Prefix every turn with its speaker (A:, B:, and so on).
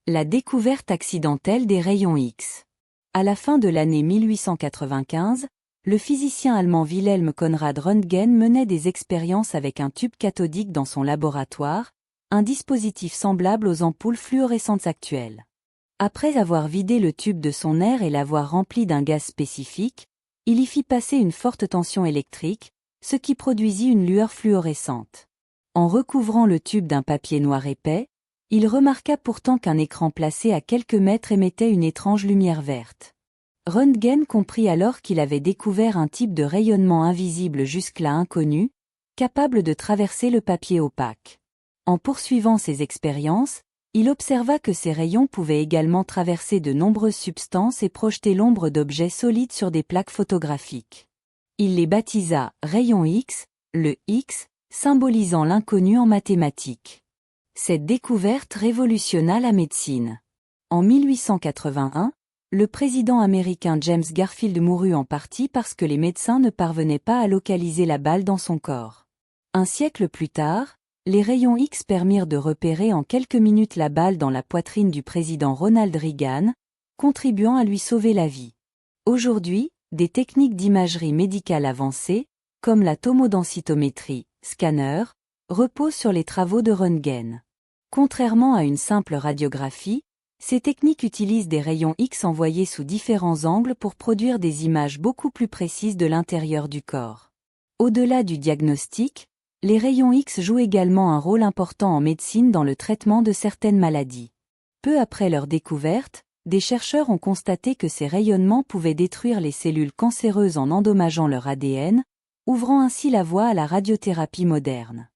A: La découverte accidentelle des rayons X. À la fin de l'année 1895, le physicien allemand Wilhelm Conrad Röntgen menait des expériences avec un tube cathodique dans son laboratoire, un dispositif semblable aux ampoules fluorescentes actuelles. Après avoir vidé le tube de son air et l'avoir rempli d'un gaz spécifique, il y fit passer une forte tension électrique, ce qui produisit une lueur fluorescente. En recouvrant le tube d'un papier noir épais, il remarqua pourtant qu'un écran placé à quelques mètres émettait une étrange lumière verte. Röntgen comprit alors qu'il avait découvert un type de rayonnement invisible jusque-là inconnu, capable de traverser le papier opaque. En poursuivant ses expériences, il observa que ces rayons pouvaient également traverser de nombreuses substances et projeter l'ombre d'objets solides sur des plaques photographiques. Il les baptisa rayons X, le X, symbolisant l'inconnu en mathématiques. Cette découverte révolutionna la médecine. En 1881, le président américain James Garfield mourut en partie parce que les médecins ne parvenaient pas à localiser la balle dans son corps. Un siècle plus tard, les rayons X permirent de repérer en quelques minutes la balle dans la poitrine du président Ronald Reagan, contribuant à lui sauver la vie. Aujourd'hui, des techniques d'imagerie médicale avancées, comme la tomodensitométrie, scanner, reposent sur les travaux de Röntgen. Contrairement à une simple radiographie, ces techniques utilisent des rayons X envoyés sous différents angles pour produire des images beaucoup plus précises de l'intérieur du corps. Au-delà du diagnostic, les rayons X jouent également un rôle important en médecine dans le traitement de certaines maladies. Peu après leur découverte, des chercheurs ont constaté que ces rayonnements pouvaient détruire les cellules cancéreuses en endommageant leur ADN, ouvrant ainsi la voie à la radiothérapie moderne.